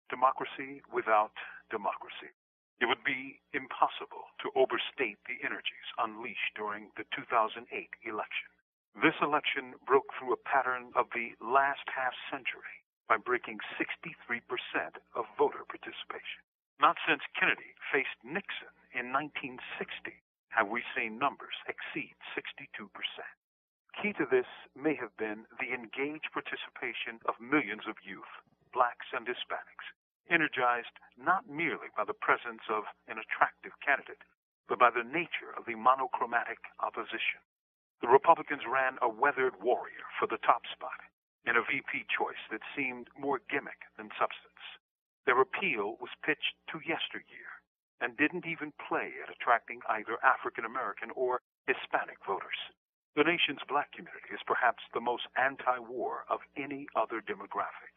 democracy without democracy. It would be impossible to overstate the energies unleashed during the 2008 election. This election broke through a pattern of the last half-century by breaking 63% of voter participation. Not since Kennedy faced Nixon in 1960 have we seen numbers exceed 62%. Key to this may have been the engaged participation of millions of youth, blacks and Hispanics, energized not merely by the presence of an attractive candidate, but by the nature of the monochromatic opposition. The Republicans ran a weathered warrior for the top spot in a VP choice that seemed more gimmick than substance. Their appeal was pitched to yesteryear and didn't even play at attracting either African American or Hispanic voters. The nation's black community is perhaps the most anti-war of any other demographic.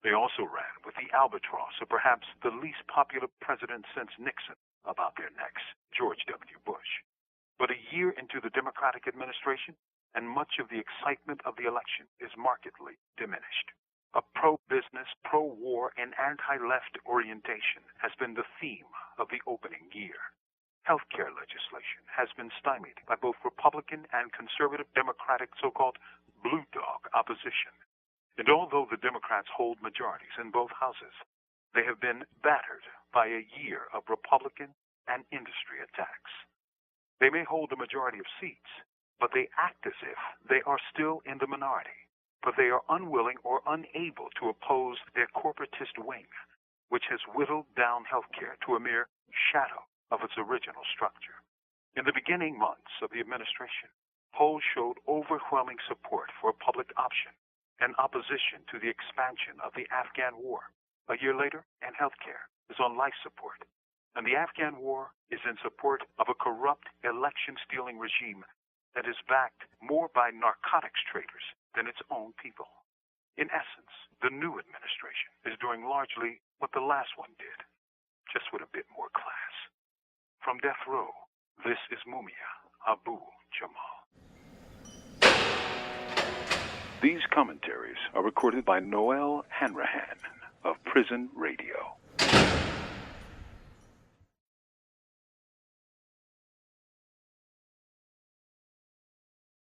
They also ran with the albatross of perhaps the least popular president since Nixon about their necks, George W. Bush. But a year into the Democratic administration, and much of the excitement of the election is markedly diminished. A pro-business, pro-war, and anti-left orientation has been the theme of the opening year. Healthcare legislation has been stymied by both Republican and conservative Democratic so-called blue dog opposition. And although the Democrats hold majorities in both houses, they have been battered by a year of Republican and industry attacks. They may hold a majority of seats, but they act as if they are still in the minority, for they are unwilling or unable to oppose their corporatist wing, which has whittled down healthcare to a mere shadow of its original structure. In the beginning months of the administration, polls showed overwhelming support for a public option and opposition to the expansion of the Afghan war. A year later, and healthcare is on life support, and the Afghan war is in support of a corrupt election-stealing regime that is backed more by narcotics traders than its own people. In essence, the new administration is doing largely what the last one did, just with a bit more class. From death row, this is Mumia Abu Jamal. These commentaries are recorded by Noel Hanrahan of Prison Radio.